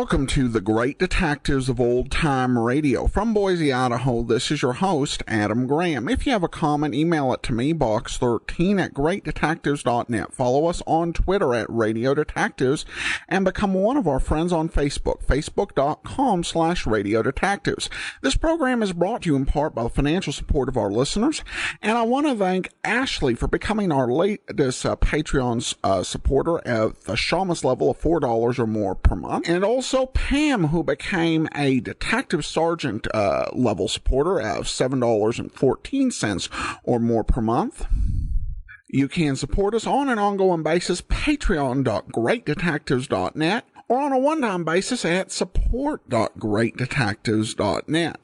Welcome to the Great Detectives of Old Time Radio. From Boise, Idaho, this is your host, Adam Graham. If you have a comment, email it to me, box13@greatdetectives.net. Follow us on Twitter at Radio Detectives and become one of our friends on Facebook, facebook.com/Radio Detectives. This program is brought to you in part by the financial support of our listeners, and I want to thank Ashley for becoming our latest Patreon supporter at the Shamus level of $4 or more per month. And also Pam, who became a Detective Sergeant level supporter of $7.14 or more per month. You can support us on an ongoing basis, patreon.greatdetectives.net, or on a one-time basis at support.greatdetectives.net.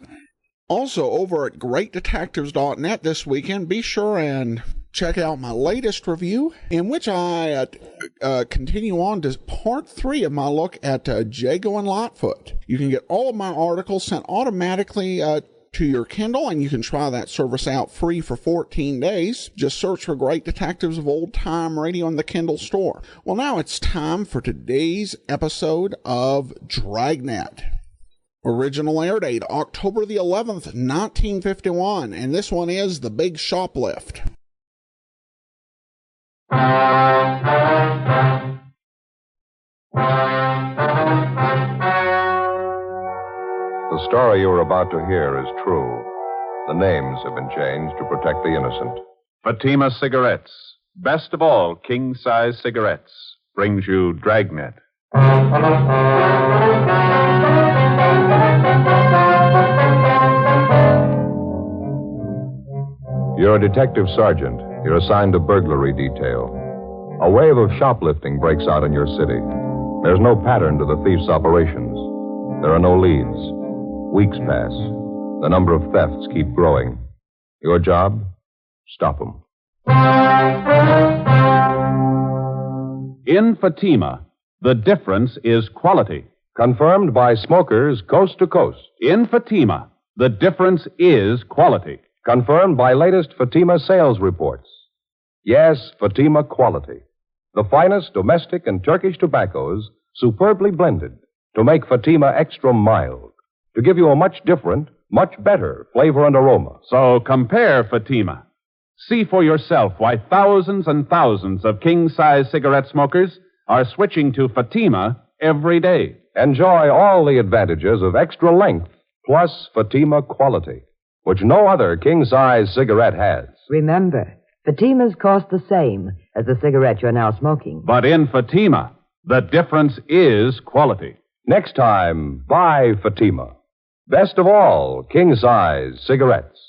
Also, over at greatdetectives.net this weekend, be sure and check out my latest review, in which I continue on to part 3 of my look at Jago and Lightfoot. You can get all of my articles sent automatically to your Kindle, and you can try that service out free for 14 days. Just search for Great Detectives of Old Time Radio in the Kindle store. Well, now it's time for today's episode of Dragnet. Original air date, October the 11th, 1951, and this one is The Big Shoplift. The story you are about to hear is true. The names have been changed to protect the innocent. Fatima Cigarettes, best of all king-size cigarettes, brings you Dragnet. You're a detective sergeant. You're assigned to burglary detail. A wave of shoplifting breaks out in your city. There's no pattern to the thief's operations. There are no leads. Weeks pass. The number of thefts keep growing. Your job? Stop them. In Fatima, the difference is quality. Confirmed by smokers coast to coast. In Fatima, the difference is quality. Confirmed by latest Fatima sales reports. Yes, Fatima quality. The finest domestic and Turkish tobaccos superbly blended to make Fatima extra mild, to give you a much different, much better flavor and aroma. So compare Fatima. See for yourself why thousands and thousands of king-size cigarette smokers are switching to Fatima every day. Enjoy all the advantages of extra length plus Fatima quality, which no other king-size cigarette has. Remember, Fatimas cost the same as the cigarette you're now smoking. But in Fatima, the difference is quality. Next time, buy Fatima. Best of all, king-size cigarettes.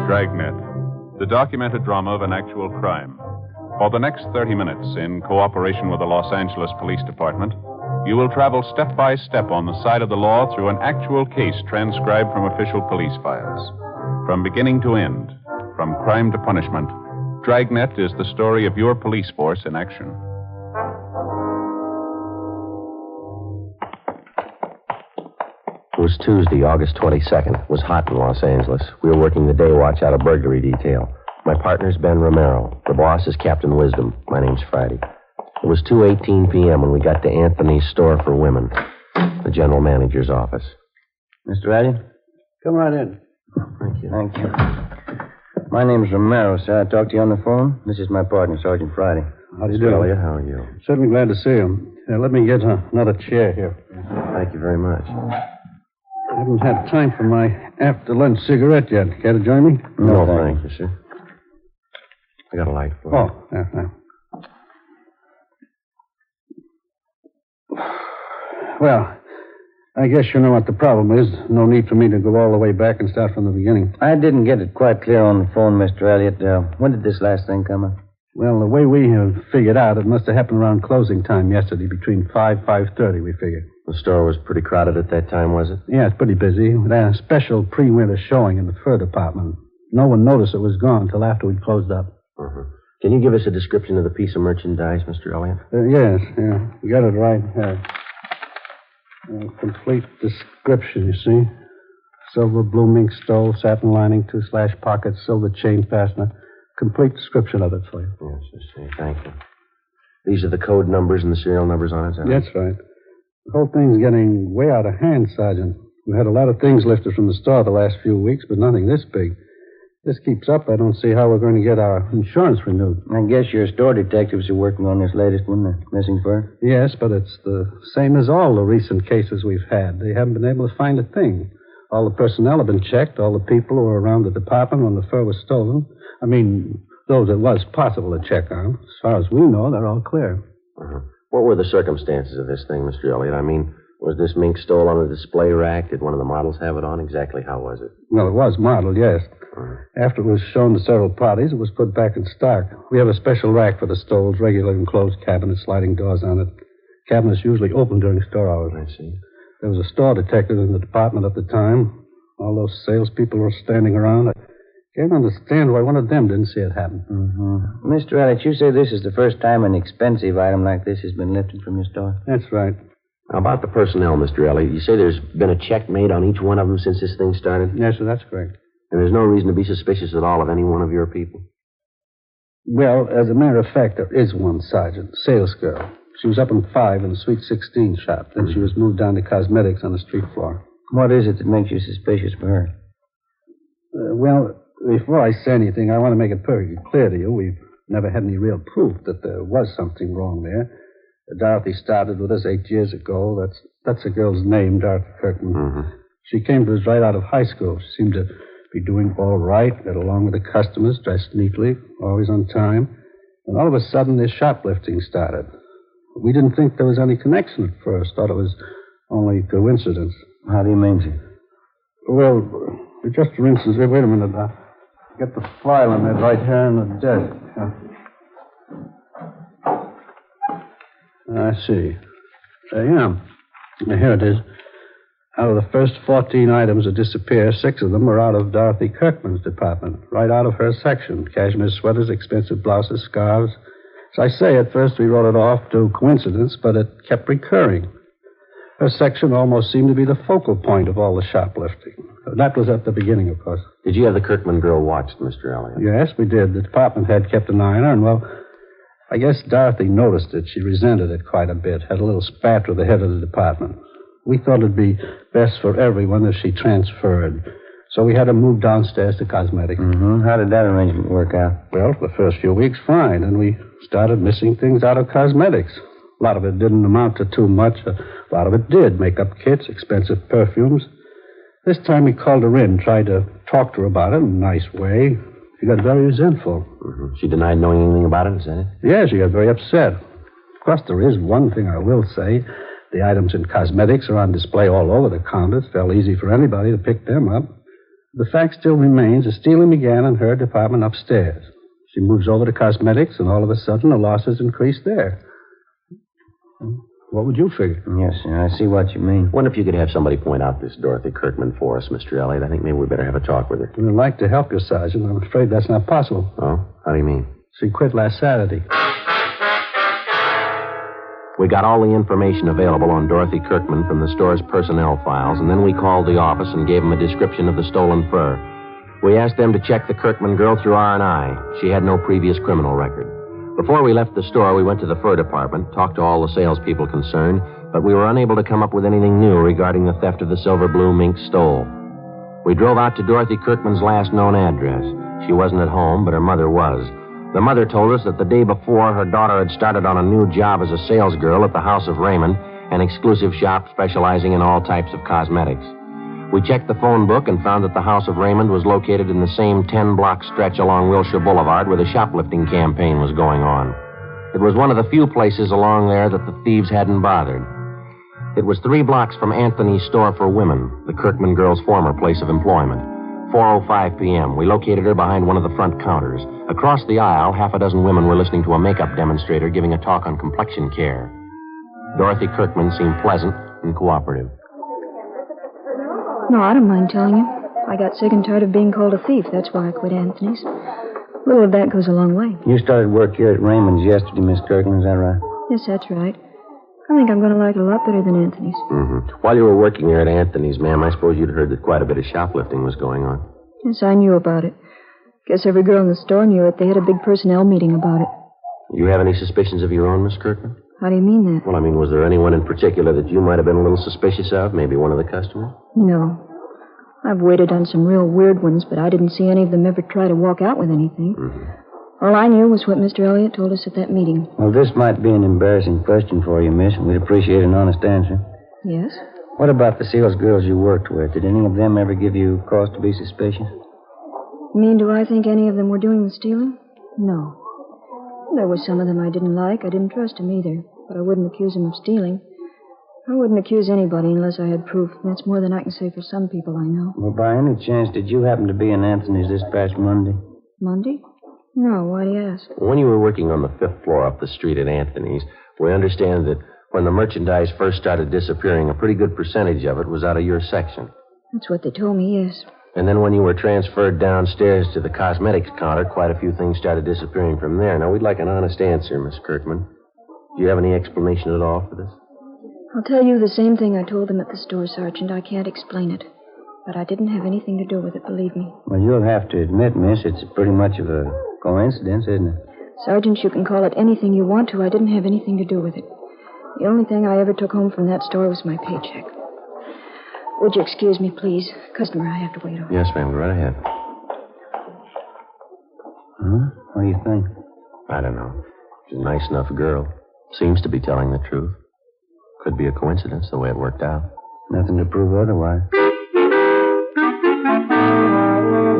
Dragnet, the documented drama of an actual crime. For the next 30 minutes, in cooperation with the Los Angeles Police Department, you will travel step by step on the side of the law through an actual case transcribed from official police files. From beginning to end, from crime to punishment, Dragnet is the story of your police force in action. It was Tuesday, August 22nd. It was hot in Los Angeles. We were working the day watch out of burglary detail. My partner's Ben Romero. The boss is Captain Wisdom. My name's Friday. It was 2:18 p.m. when we got to Anthony's Store for Women, the general manager's office. Mr. Addy? Come right in. Thank you. Thank you. My name's Romero, sir. I talked to you on the phone. This is my partner, Sergeant Friday. How do you do? Elliot, how are you? Certainly glad to see you. Let me get another chair here. Thank you very much. I haven't had time for my after-lunch cigarette yet. Care to join me? No, thank you, sir. I got a light for you. Oh, yeah. Well, I guess you know what the problem is. No need for me to go all the way back and start from the beginning. I didn't get it quite clear on the phone, Mr. Elliot. When did this last thing come up? Well, the way we have figured out, it must have happened around closing time yesterday, between 5:30, we figured. The store was pretty crowded at that time, was it? Yeah, it's pretty busy. We had a special pre-winter showing in the fur department. No one noticed it was gone until after we'd closed up. Uh-huh. Can you give us a description of the piece of merchandise, Mr. Elliot? Yes, yeah. You got it right. Complete description, you see. Silver blooming stove, satin lining, 2 slash pockets, silver chain fastener, complete description of it for you. Yes, I see. Thank you. These are the code numbers and the serial numbers on it, is that right? That's right. The whole thing's getting way out of hand, Sergeant. We've had a lot of things lifted from the store the last few weeks, but nothing this big. If this keeps up, I don't see how we're going to get our insurance renewed. I guess your store detectives are working on this latest one, the missing fur. Yes, but it's the same as all the recent cases we've had. They haven't been able to find a thing. All the personnel have been checked, all the people who were around the department when the fur was stolen. I mean, those it was possible to check on. As far as we know, they're all clear. Uh-huh. What were the circumstances of this thing, Mr. Elliott? I mean, was this mink stole on a display rack? Did one of the models have it on? Exactly how was it? Well, it was modeled, yes. After it was shown to several parties, it was put back in stock. We have a special rack for the stoles, regular enclosed cabinets, sliding doors on it. Cabinets usually open during store hours. I see. There was a store detective in the department at the time. All those salespeople were standing around. I can't understand why one of them didn't see it happen. Mm-hmm. Mr. Elliott, you say this is the first time an expensive item like this has been lifted from your store? That's right. Now, about the personnel, Mr. Elliott, you say there's been a check made on each one of them since this thing started? Yes, sir, that's correct. And there's no reason to be suspicious at all of any one of your people? Well, as a matter of fact, there is one, Sergeant. Sales girl. She was up in 5 in the Suite 16 shop. Then she was moved down to cosmetics on the street floor. What is it that makes you suspicious for her? Well, before I say anything, I want to make it perfectly clear to you. We've never had any real proof that there was something wrong there. Dorothy started with us 8 years ago. That's the girl's name, Dorothy Kirkman. Mm-hmm. She came to us right out of high school. She seemed to be doing all right, got along with the customers, dressed neatly, always on time. And all of a sudden, this shoplifting started. We didn't think there was any connection at first. Thought it was only coincidence. How do you mean, sir? Well, just for instance, wait a minute. I'll get the file on that right here on the desk. I see. Yeah. Here it is. Out of the first 14 items that disappeared, 6 of them were out of Dorothy Kirkman's department, right out of her section. Cashmere sweaters, expensive blouses, scarves. As I say, at first we wrote it off to coincidence, but it kept recurring. Her section almost seemed to be the focal point of all the shoplifting. That was at the beginning, of course. Did you have the Kirkman girl watched, Mr. Elliott? Yes, we did. The department head kept an eye on her, and, well, I guess Dorothy noticed it. She resented it quite a bit, had a little spat with the head of the department. We thought it'd be best for everyone if she transferred. So we had her moved downstairs to cosmetics. Mm-hmm. How did that arrangement work out? Well, for the first few weeks, fine. And we started missing things out of cosmetics. A lot of it didn't amount to too much. A lot of it did. Makeup kits, expensive perfumes. This time we called her in, tried to talk to her about it in a nice way. She got very resentful. Mm-hmm. She denied knowing anything about it, is that it? Yeah, she got very upset. Of course, there is one thing I will say. The items in cosmetics are on display all over the counters. Fell easy for anybody to pick them up. The fact still remains the stealing began in her department upstairs. She moves over to cosmetics, and all of a sudden the losses increase there. What would you figure? Yes, sir. I see what you mean. Wonder if you could have somebody point out this Dorothy Kirkman for us, Mr. Elliott. I think maybe we better have a talk with her. I'd like to help you, Sergeant. I'm afraid that's not possible. Oh? How do you mean? She quit last Saturday. We got all the information available on Dorothy Kirkman from the store's personnel files, and then we called the office and gave them a description of the stolen fur. We asked them to check the Kirkman girl through R&I. She had no previous criminal record. Before we left the store, we went to the fur department, talked to all the salespeople concerned, but we were unable to come up with anything new regarding the theft of the silver blue mink stole. We drove out to Dorothy Kirkman's last known address. She wasn't at home, but her mother was. The mother told us that the day before, her daughter had started on a new job as a salesgirl at the House of Raymond, an exclusive shop specializing in all types of cosmetics. We checked the phone book and found that the House of Raymond was located in the same 10-block stretch along Wilshire Boulevard where the shoplifting campaign was going on. It was one of the few places along there that the thieves hadn't bothered. It was 3 blocks from Anthony's store for women, the Kirkman girl's former place of employment. 4:05 p.m. We located her behind one of the front counters. Across the aisle, 6 women were listening to a makeup demonstrator giving a talk on complexion care. Dorothy Kirkman seemed pleasant and cooperative. No, I don't mind telling you. I got sick and tired of being called a thief. That's why I quit Anthony's. A little of that goes a long way. You started work here at Raymond's yesterday, Miss Kirkland, is that right? Yes, that's right. I think I'm going to like it a lot better than Anthony's. Mm-hmm. While you were working there at Anthony's, ma'am, I suppose you'd heard that quite a bit of shoplifting was going on. Yes, I knew about it. Guess every girl in the store knew it. They had a big personnel meeting about it. You have any suspicions of your own, Miss Kirkman? How do you mean that? Well, I mean, was there anyone in particular that you might have been a little suspicious of? Maybe one of the customers? No. I've waited on some real weird ones, but I didn't see any of them ever try to walk out with anything. Mm-hmm. All I knew was what Mr. Elliott told us at that meeting. Well, this might be an embarrassing question for you, miss, and we'd appreciate an honest answer. Yes? What about the sales girls you worked with? Did any of them ever give you cause to be suspicious? You mean, do I think any of them were doing the stealing? No. There were some of them I didn't like. I didn't trust them either. But I wouldn't accuse them of stealing. I wouldn't accuse anybody unless I had proof. That's more than I can say for some people I know. Well, by any chance, did you happen to be in Anthony's this past Monday? Monday? No, why do you ask? When you were working on the 5th floor up the street at Anthony's, we understand that when the merchandise first started disappearing, a pretty good percentage of it was out of your section. That's what they told me, yes. And then when you were transferred downstairs to the cosmetics counter, quite a few things started disappearing from there. Now, we'd like an honest answer, Miss Kirkman. Do you have any explanation at all for this? I'll tell you the same thing I told them at the store, Sergeant. I can't explain it. But I didn't have anything to do with it, believe me. Well, you'll have to admit, miss, it's pretty much of a coincidence, isn't it? Sergeant, you can call it anything you want to. I didn't have anything to do with it. The only thing I ever took home from that store was my paycheck. Would you excuse me, please? Customer I have to wait on. Yes, ma'am. Go right ahead. Huh? What do you think? I don't know. She's a nice enough girl. Seems to be telling the truth. Could be a coincidence, the way it worked out. Nothing to prove otherwise.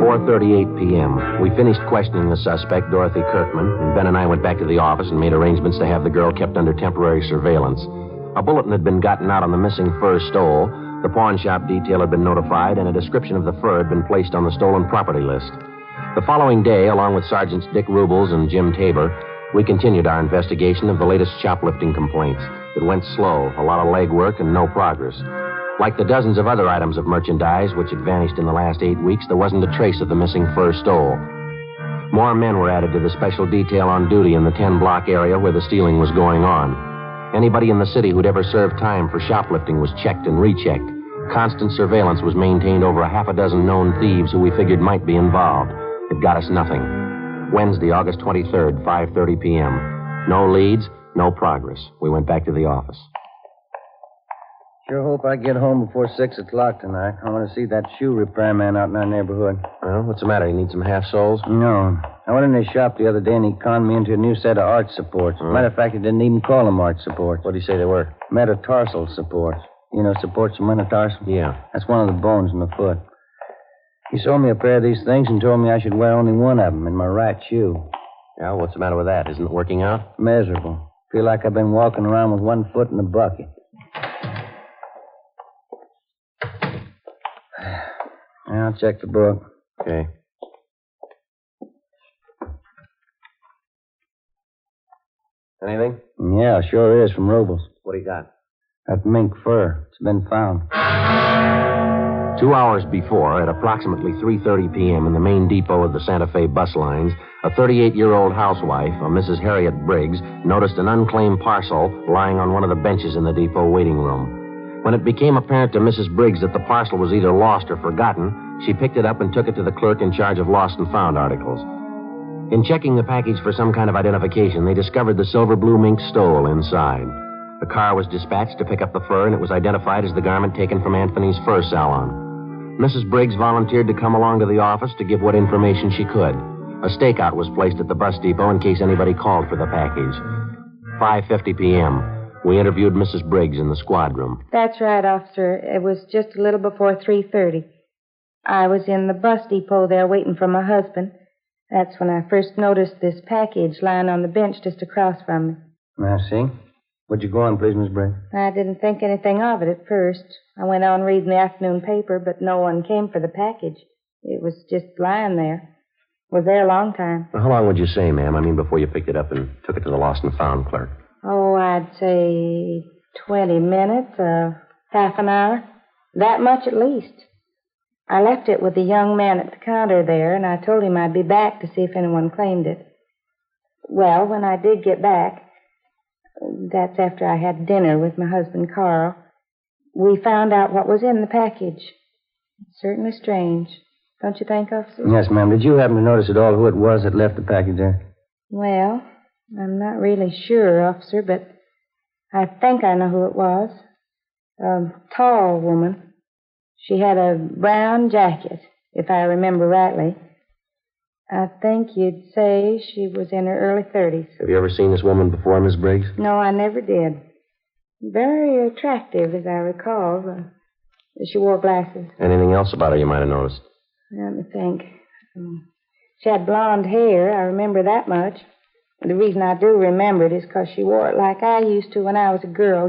4:38 p.m. We finished questioning the suspect, Dorothy Kirkman, and Ben and I went back to the office and made arrangements to have the girl kept under temporary surveillance. A bulletin had been gotten out on the missing fur stole, the pawn shop detail had been notified, and a description of the fur had been placed on the stolen property list. The following day, along with Sergeants Dick Rubles and Jim Tabor, we continued our investigation of the latest shoplifting complaints. It went slow, a lot of legwork, and no progress. Like the dozens of other items of merchandise which had vanished in the last 8 weeks, there wasn't a trace of the missing fur stole. More men were added to the special detail on duty in the 10-block area where the stealing was going on. Anybody in the city who'd ever served time for shoplifting was checked and rechecked. Constant surveillance was maintained over a half a dozen known thieves who we figured might be involved. It got us nothing. Wednesday, August 23rd, 5:30 p.m. No leads, no progress. We went back to the office. Sure hope I get home before 6 o'clock tonight. I want to see that shoe repairman out in our neighborhood. Well, what's the matter? You need some half-soles? No. I went in his shop the other day and he conned me into a new set of arch supports. Matter of fact, he didn't even call them arch supports. What did he say they were? Metatarsal supports. You know, supports from metatarsal? Yeah. That's one of the bones in the foot. He sold me a pair of these things and told me I should wear only one of them in my right shoe. Yeah, what's the matter with that? Isn't it working out? Miserable. Feel like I've been walking around with one foot in a bucket. I'll check the book. Okay. Anything? Yeah, sure is, from Robles. What do you got? That mink fur. It's been found. 2 hours before, at approximately 3:30 p.m. in the main depot of the Santa Fe bus lines, a 38-year-old housewife, a Mrs. Harriet Briggs, noticed an unclaimed parcel lying on one of the benches in the depot waiting room. When it became apparent to Mrs. Briggs that the parcel was either lost or forgotten, she picked it up and took it to the clerk in charge of lost and found articles. In checking the package for some kind of identification, they discovered the silver blue mink stole inside. The car was dispatched to pick up the fur, and it was identified as the garment taken from Anthony's fur salon. Mrs. Briggs volunteered to come along to the office to give what information she could. A stakeout was placed at the bus depot in case anybody called for the package. 5:50 p.m. We interviewed Mrs. Briggs in the squad room. That's right, officer. It was just a little before 3:30. I was in the bus depot there waiting for my husband. That's when I first noticed this package lying on the bench just across from me. I see. Where'd you go on, please, Miss Briggs? I didn't think anything of it at first. I went on reading the afternoon paper, but no one came for the package. It was just lying there. Was there a long time. Well, how long would you say, ma'am? I mean, before you picked it up and took it to the lost and found clerk? Oh, I'd say 20 minutes, half an hour. That much at least. I left it with the young man at the counter there, and I told him I'd be back to see if anyone claimed it. Well, when I did get back, that's after I had dinner with my husband, Carl, we found out what was in the package. It's certainly strange. Don't you think, officer? Yes, ma'am. Did you happen to notice at all who it was that left the package there? Well, I'm not really sure, officer, but I think I know who it was. A tall woman. She had a brown jacket, if I remember rightly. I think you'd say she was in her early 30s. Have you ever seen this woman before, Miss Briggs? No, I never did. Very attractive, as I recall. She wore glasses. Anything else about her you might have noticed? Let me think. She had blonde hair. I remember that much. The reason I do remember it is because she wore it like I used to when I was a girl,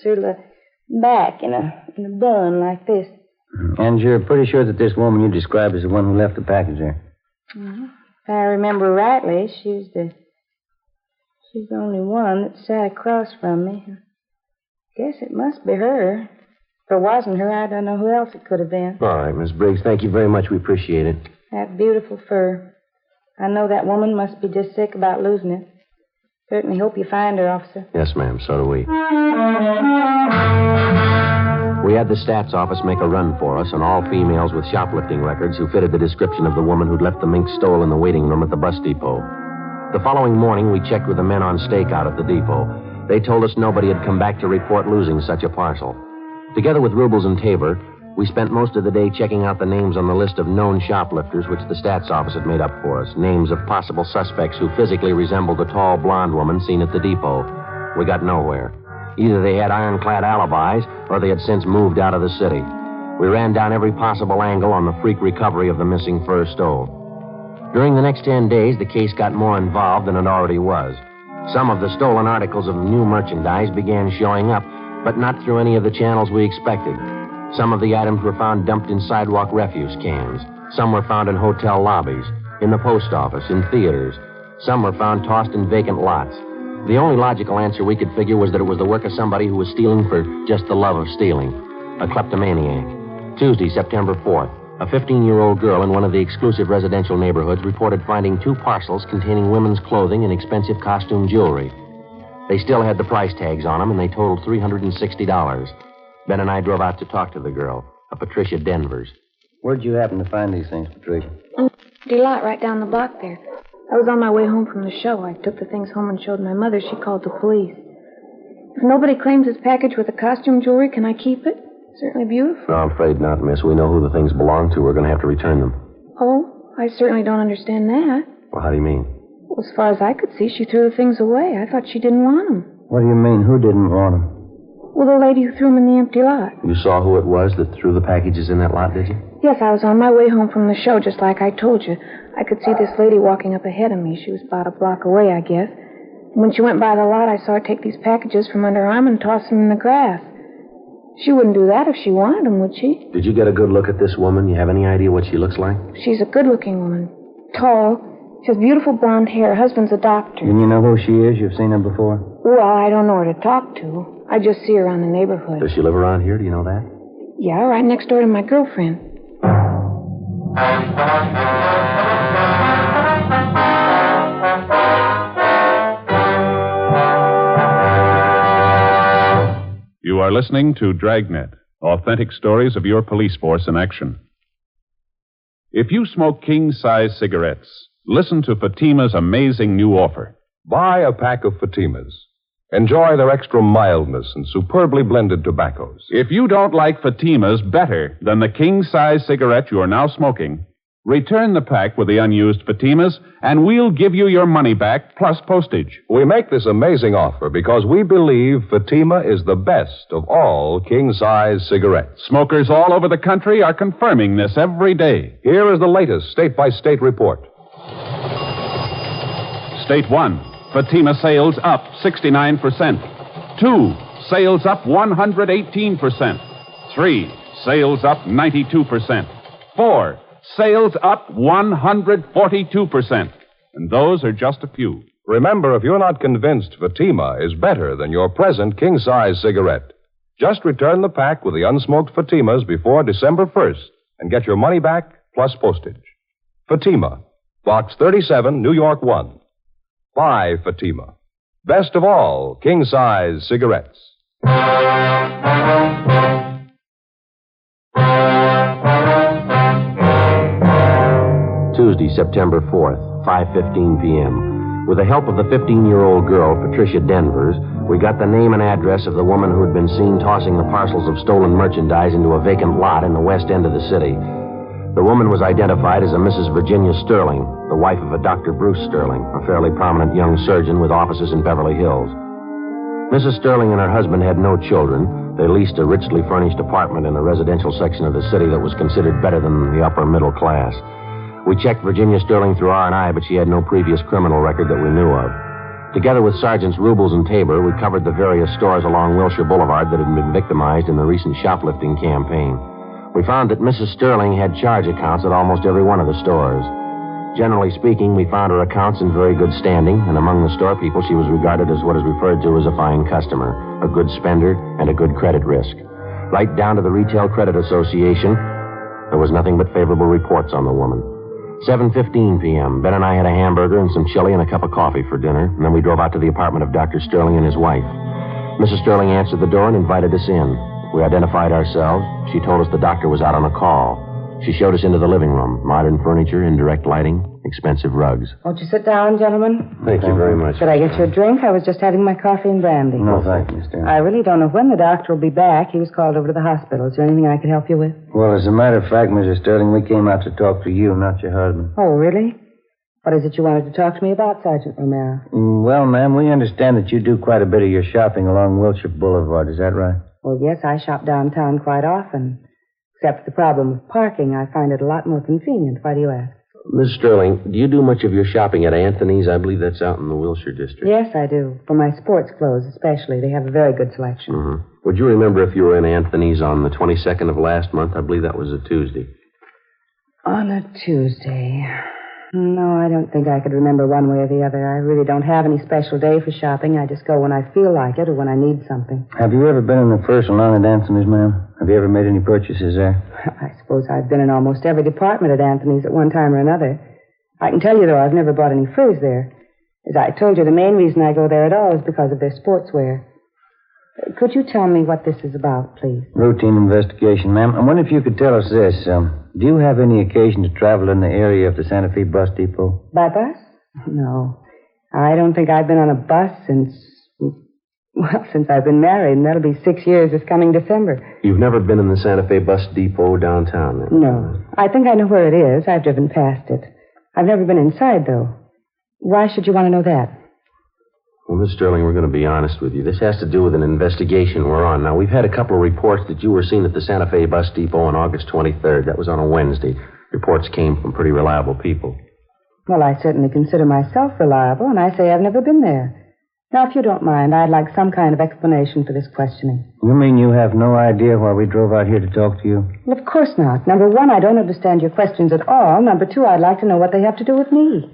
sort of back in a bun like this. And you're pretty sure that this woman you described is the one who left the package there? If I remember rightly, she's the only one that sat across from me. Guess it must be her. If it wasn't her, I don't know who else it could have been. All right, Miss Briggs, thank you very much. We appreciate it. That beautiful fur. I know that woman must be just sick about losing it. Certainly hope you find her, officer. Yes, ma'am. So do we. We had the stats office make a run for us on all females with shoplifting records who fitted the description of the woman who'd left the mink stole in the waiting room at the bus depot. The following morning, we checked with the men on stakeout at the depot. They told us nobody had come back to report losing such a parcel. Together with Rubles and Tabor, we spent most of the day checking out the names on the list of known shoplifters which the stats office had made up for us. Names of possible suspects who physically resembled the tall blonde woman seen at the depot. We got nowhere. Either they had ironclad alibis or they had since moved out of the city. We ran down every possible angle on the freak recovery of the missing fur stole. During the next 10 days, the case got more involved than it already was. Some of the stolen articles of new merchandise began showing up, but not through any of the channels we expected. Some of the items were found dumped in sidewalk refuse cans. Some were found in hotel lobbies, in the post office, in theaters. Some were found tossed in vacant lots. The only logical answer we could figure was that it was the work of somebody who was stealing for just the love of stealing. A kleptomaniac. Tuesday, September 4th, a 15-year-old girl in one of the exclusive residential neighborhoods reported finding 2 parcels containing women's clothing and expensive costume jewelry. They still had the price tags on them, and they totaled $360. Ben and I drove out to talk to the girl, a Patricia Denvers. Where'd you happen to find these things, Patricia? Empty lot right down the block there. I was on my way home from the show. I took the things home and showed my mother. She called the police. If nobody claims this package with the costume jewelry, can I keep it? Certainly beautiful. No, I'm afraid not, miss. We know who the things belong to. We're going to have to return them. Oh, I certainly don't understand that. Well, how do you mean? Well, as far as I could see, she threw the things away. I thought she didn't want them. What do you mean? Who didn't want them? Well, the lady who threw them in the empty lot. You saw who it was that threw the packages in that lot, did you? Yes, I was on my way home from the show, just like I told you. I could see this lady walking up ahead of me. She was about a block away, I guess. When she went by the lot, I saw her take these packages from under her arm and toss them in the grass. She wouldn't do that if she wanted them, would she? Did you get a good look at this woman? You have any idea what she looks like? She's a good-looking woman. Tall. She has beautiful blonde hair. Her husband's a doctor. And you know who she is? You've seen her before? Well, I don't know her to talk to. I just see her around the neighborhood. Does she live around here? Do you know that? Yeah, right next door to my girlfriend. You are listening to Dragnet, authentic stories of your police force in action. If you smoke king-size cigarettes, listen to Fatima's amazing new offer. Buy a pack of Fatimas. Enjoy their extra mildness and superbly blended tobaccos. If you don't like Fatima's better than the king-size cigarette you are now smoking, return the pack with the unused Fatimas, and we'll give you your money back plus postage. We make this amazing offer because we believe Fatima is the best of all king-size cigarettes. Smokers all over the country are confirming this every day. Here is the latest state-by-state report. State 1. Fatima sales up 69%. 2. Sales up 118%. 3. Sales up 92%. 4. Sales up 142%. And those are just a few. Remember, if you're not convinced Fatima is better than your present king-size cigarette, just return the pack with the unsmoked Fatimas before December 1st and get your money back plus postage. Fatima, Box 37, New York 1. Buy Fatima. Best of all, king-size cigarettes. Tuesday, September 4th, 5:15 p.m. With the help of the 15-year-old girl, Patricia Denvers, we got the name and address of the woman who had been seen tossing the parcels of stolen merchandise into a vacant lot in the west end of the city. The woman was identified as a Mrs. Virginia Sterling, the wife of a Dr. Bruce Sterling, a fairly prominent young surgeon with offices in Beverly Hills. Mrs. Sterling and her husband had no children. They leased a richly furnished apartment in a residential section of the city that was considered better than the upper middle class. We checked Virginia Sterling through R&I, but she had no previous criminal record that we knew of. Together with Sergeants Rubles and Tabor, we covered the various stores along Wilshire Boulevard that had been victimized in the recent shoplifting campaign. We found that Mrs. Sterling had charge accounts at almost every one of the stores. Generally speaking, we found her accounts in very good standing, and among the store people, she was regarded as what is referred to as a fine customer, a good spender, and a good credit risk. Right down to the Retail Credit Association, there was nothing but favorable reports on the woman. 7:15 p.m., Ben and I had a hamburger and some chili and a cup of coffee for dinner, and then we drove out to the apartment of Dr. Sterling and his wife. Mrs. Sterling answered the door and invited us in. We identified ourselves. She told us the doctor was out on a call. She showed us into the living room. Modern furniture, indirect lighting, expensive rugs. Won't you sit down, gentlemen? Thank you very much. Should I get you a drink? I was just having my coffee and brandy. No, thank you, Mister. I really don't know when the doctor will be back. He was called over to the hospital. Is there anything I could help you with? Well, as a matter of fact, Mrs. Sterling, we came out to talk to you, not your husband. Oh, really? What is it you wanted to talk to me about, Sergeant Romero? Well, ma'am, we understand that you do quite a bit of your shopping along Wilshire Boulevard. Is that right? Well, yes, I shop downtown quite often. Except for the problem of parking, I find it a lot more convenient. Why do you ask? Miss Sterling, do you do much of your shopping at Anthony's? I believe that's out in the Wilshire district. Yes, I do. For my sports clothes, especially. They have a very good selection. Mm-hmm. Would you remember if you were in Anthony's on the 22nd of last month? I believe that was a Tuesday. On a Tuesday. No, I don't think I could remember one way or the other. I really don't have any special day for shopping. I just go when I feel like it or when I need something. Have you ever been in the first salon at Anthony's, ma'am? Have you ever made any purchases there? I suppose I've been in almost every department at Anthony's at one time or another. I can tell you, though, I've never bought any furs there. As I told you, the main reason I go there at all is because of their sportswear. Could you tell me what this is about, please? Routine investigation, ma'am. I wonder if you could tell us this. Do you have any occasion to travel in the area of the Santa Fe bus depot? By bus? No. I don't think I've been on a bus since I've been married, and that'll be 6 years this coming December. You've never been in the Santa Fe bus depot downtown, then? No. I think I know where it is. I've driven past it. I've never been inside, though. Why should you want to know that? Well, Miss Sterling, we're going to be honest with you. This has to do with an investigation we're on. Now, we've had a couple of reports that you were seen at the Santa Fe bus depot on August 23rd. That was on a Wednesday. Reports came from pretty reliable people. Well, I certainly consider myself reliable, and I say I've never been there. Now, if you don't mind, I'd like some kind of explanation for this questioning. You mean you have no idea why we drove out here to talk to you? Well, of course not. Number one, I don't understand your questions at all. Number two, I'd like to know what they have to do with me.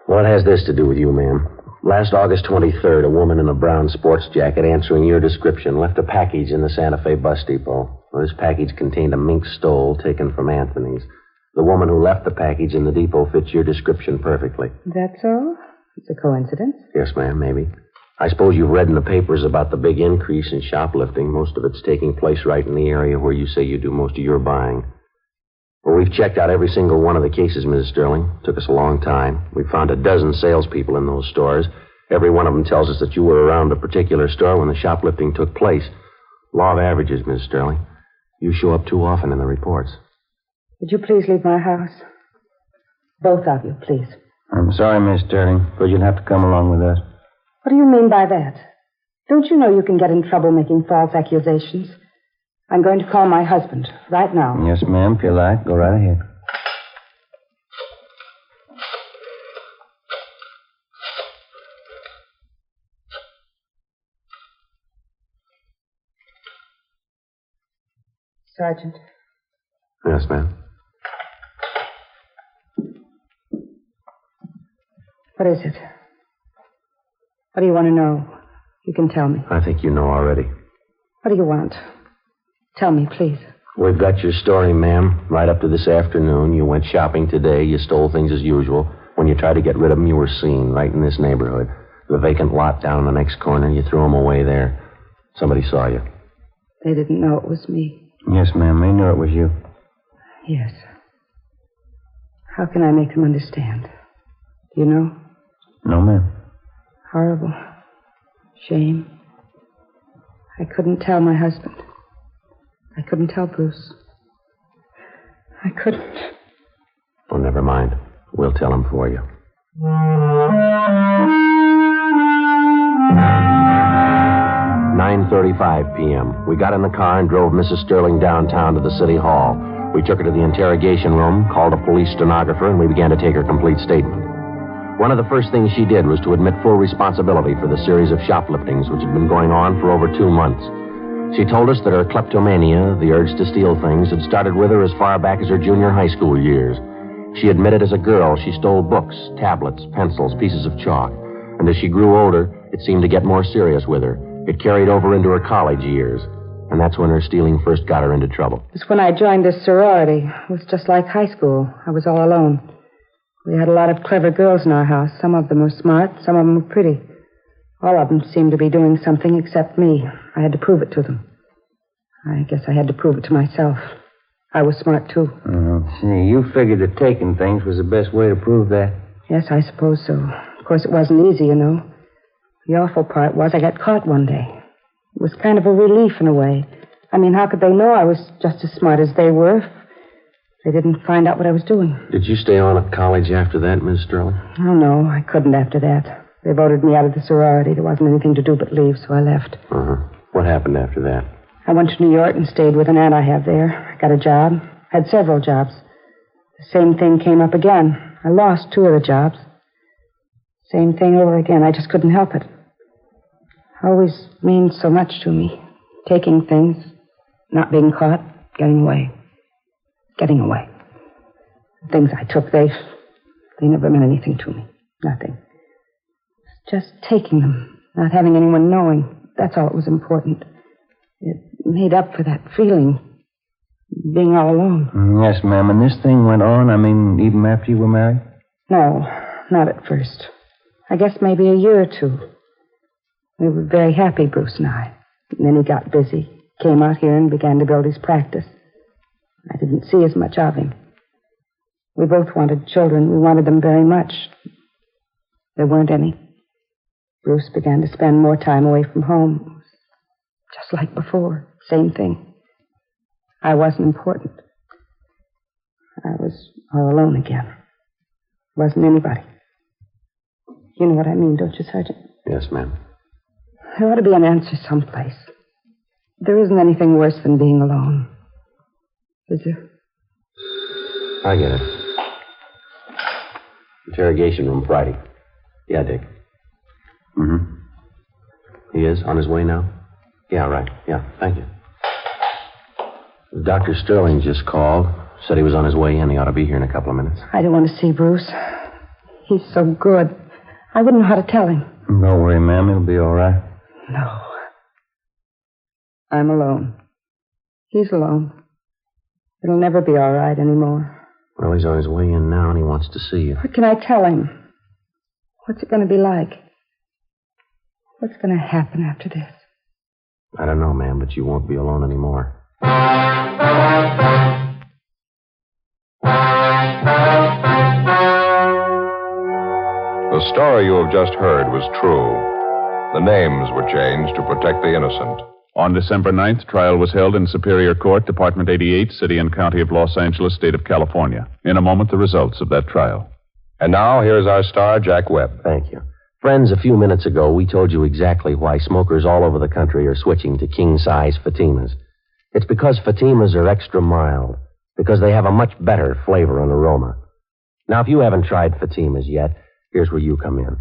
What has this to do with you, ma'am? Last August 23rd, a woman in a brown sports jacket answering your description left a package in the Santa Fe bus depot. Well, this package contained a mink stole taken from Anthony's. The woman who left the package in the depot fits your description perfectly. That's all? It's a coincidence. Yes, ma'am, maybe. I suppose you've read in the papers about the big increase in shoplifting. Most of it's taking place right in the area where you say you do most of your buying. Well, we've checked out every single one of the cases, Mrs. Sterling. Took us a long time. We found a dozen salespeople in those stores. Every one of them tells us that you were around a particular store when the shoplifting took place. Law of averages, Mrs. Sterling. You show up too often in the reports. Would you please leave my house? Both of you, please. I'm sorry, Miss Sterling, but you'll have to come along with us. What do you mean by that? Don't you know you can get in trouble making false accusations? I'm going to call my husband right now. Yes, ma'am, if you like. Go right ahead. Sergeant. Yes, ma'am. What is it? What do you want to know? You can tell me. I think you know already. What do you want? Tell me, please. We've got your story, ma'am. Right up to this afternoon. You went shopping today. You stole things as usual. When you tried to get rid of them, you were seen right in this neighborhood. The vacant lot down in the next corner. You threw them away there. Somebody saw you. They didn't know it was me. Yes, ma'am. They knew it was you. Yes. How can I make them understand? Do you know? No, ma'am. Horrible. Shame. I couldn't tell my husband. I couldn't tell Bruce. I couldn't. Oh, never mind. We'll tell him for you. 9:35 p.m. We got in the car and drove Mrs. Sterling downtown to the city hall. We took her to the interrogation room, called a police stenographer, and we began to take her complete statement. One of the first things she did was to admit full responsibility for the series of shopliftings which had been going on for over 2 months. She told us that her kleptomania, the urge to steal things, had started with her as far back as her junior high school years. She admitted as a girl she stole books, tablets, pencils, pieces of chalk. And as she grew older, it seemed to get more serious with her. It carried over into her college years. And that's when her stealing first got her into trouble. It's when I joined this sorority. It was just like high school. I was all alone. We had a lot of clever girls in our house. Some of them were smart, some of them were pretty. All of them seemed to be doing something except me. I had to prove it to them. I guess I had to prove it to myself. I was smart, too. See, you figured that taking things was the best way to prove that? Yes, I suppose so. Of course, it wasn't easy, you know. The awful part was I got caught one day. It was kind of a relief in a way. I mean, how could they know I was just as smart as they were if they didn't find out what I was doing? Did you stay on at college after that, Miss Sterling? Oh, no, I couldn't after that. They voted me out of the sorority. There wasn't anything to do but leave, so I left. Uh-huh. What happened after that? I went to New York and stayed with an aunt I have there. I got a job. Had several jobs. The same thing came up again. I lost 2 of the jobs. Same thing over again. I just couldn't help it. Always means so much to me. Taking things, not being caught, getting away. Getting away. The things I took, they never meant anything to me. Nothing. Just taking them, not having anyone knowing. That's all that was important. It made up for that feeling, being all alone. Yes, ma'am. And this thing went on, even after you were married? No, not at first. I guess maybe a year or 2. We were very happy, Bruce and I. And then he got busy, came out here and began to build his practice. I didn't see as much of him. We both wanted children. We wanted them very much. There weren't any. Bruce began to spend more time away from home. Just like before. Same thing. I wasn't important. I was all alone again. Wasn't anybody. You know what I mean, don't you, Sergeant? Yes, ma'am. There ought to be an answer someplace. There isn't anything worse than being alone. Is there? I get it. Interrogation room Friday. Yeah, Dick. Mm-hmm. He is on his way now? Yeah, right. Yeah, thank you. Dr. Sterling just called. Said he was on his way in. He ought to be here in a couple of minutes. I don't want to see Bruce. He's so good. I wouldn't know how to tell him. Don't worry, ma'am. He'll be all right. No. I'm alone. He's alone. It'll never be all right anymore. Well, he's on his way in now, and he wants to see you. What can I tell him? What's it going to be like? What's going to happen after this? I don't know, ma'am, but you won't be alone anymore. The story you have just heard was true. The names were changed to protect the innocent. On December 9th, trial was held in Superior Court, Department 88, City and County of Los Angeles, State of California. In a moment, the results of that trial. And now, here's our star, Jack Webb. Thank you. Friends, a few minutes ago, we told you exactly why smokers all over the country are switching to king-size Fatimas. It's because Fatimas are extra mild, because they have a much better flavor and aroma. Now, if you haven't tried Fatimas yet, here's where you come in.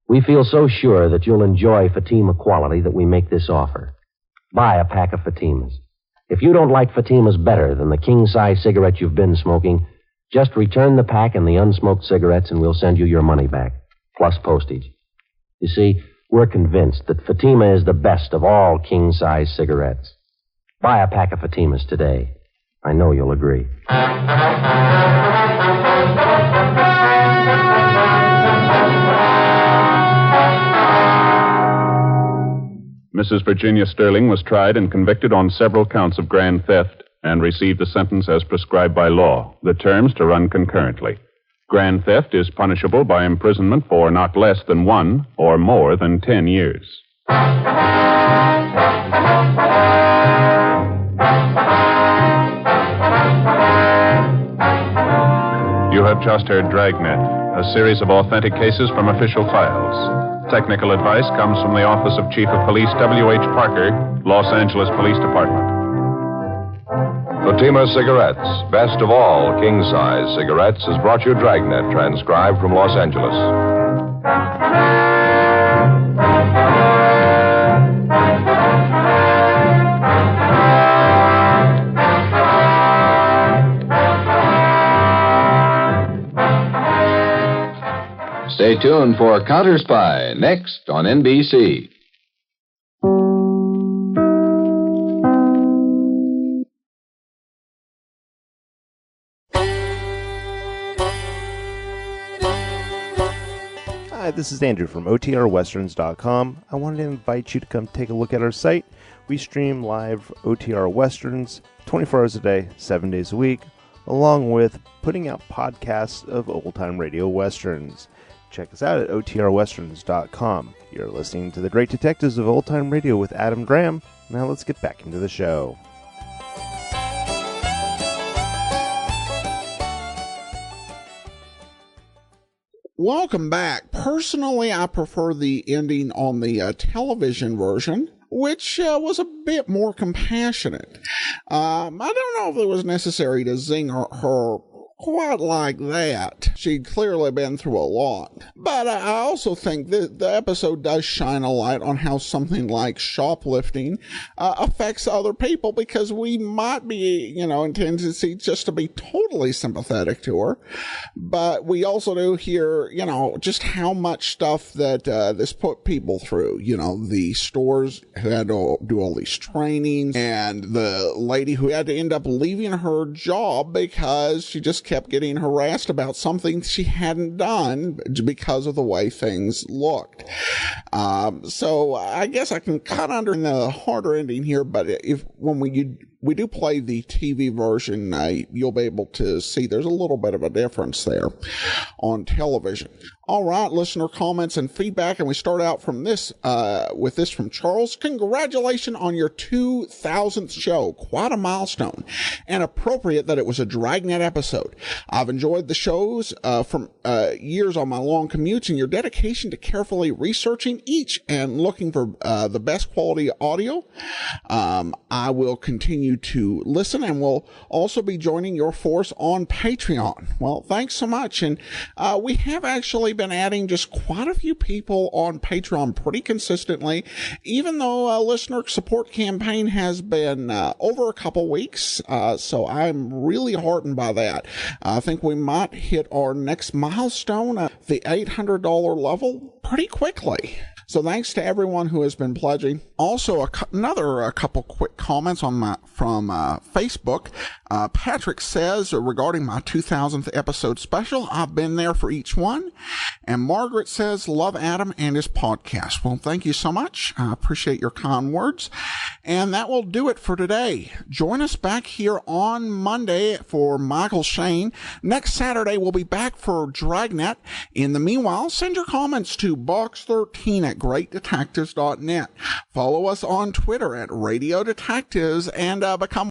We feel so sure that you'll enjoy Fatima quality that we make this offer. Buy a pack of Fatimas. If you don't like Fatimas better than the king-size cigarette you've been smoking, just return the pack and the unsmoked cigarettes and we'll send you your money back, plus postage. You see, we're convinced that Fatima is the best of all king-size cigarettes. Buy a pack of Fatimas today. I know you'll agree. Mrs. Virginia Sterling was tried and convicted on several counts of grand theft and received a sentence as prescribed by law, the terms to run concurrently. Grand theft is punishable by imprisonment for not less than 1 or more than 10 years. You have just heard Dragnet, a series of authentic cases from official files. Technical advice comes from the Office of Chief of Police W.H. Parker, Los Angeles Police Department. Fatima Cigarettes, best of all king-size cigarettes, has brought you Dragnet, transcribed from Los Angeles. Stay tuned for Counter Spy, next on NBC. Hi, this is Andrew from OTRWesterns.com. I wanted to invite you to come take a look at our site. We stream live OTR Westerns 24 hours a day, 7 days a week, along with putting out podcasts of old-time radio westerns. Check us out at OTRWesterns.com. You're listening to The Great Detectives of Old Time Radio with Adam Graham. Now let's get back into the show. Welcome back. Personally, I prefer the ending on the television version, which was a bit more compassionate. I don't know if it was necessary to zing her quite like that. She'd clearly been through a lot. But I also think that the episode does shine a light on how something like shoplifting affects other people, because we might be, in tendency just to be totally sympathetic to her. But we also do hear, just how much stuff that this put people through. The stores who had to do all these trainings, and the lady who had to end up leaving her job because she just kept getting harassed about something she hadn't done because of the way things looked. So I guess I can cut under the harder ending here, but when we do play the TV version, you'll be able to see there's a little bit of a difference there on television. All right, listener comments and feedback, and we start out from this with this from Charles. Congratulations on your 2000th show. Quite a milestone, and appropriate that it was a Dragnet episode. I've enjoyed the shows from years on my long commutes, and your dedication to carefully researching each and looking for the best quality audio. I will continue to listen, and will also be joining your force on Patreon. Well, thanks so much. And we have actually been adding just quite a few people on Patreon pretty consistently, even though a listener support campaign has been over a couple weeks. So I'm really heartened by that. I think we might hit our next milestone, the $800 level, pretty quickly. So thanks to everyone who has been pledging. Also, another couple quick comments from Facebook. Patrick says, regarding my 2000th episode special, I've been there for each one. And Margaret says, love Adam and his podcast. Well, thank you so much. I appreciate your kind words. And that will do it for today. Join us back here on Monday for Michael Shane. Next Saturday, we'll be back for Dragnet. In the meanwhile, send your comments to box13 at greatdetectives.net. Follow us on Twitter at Radio Detectives, and become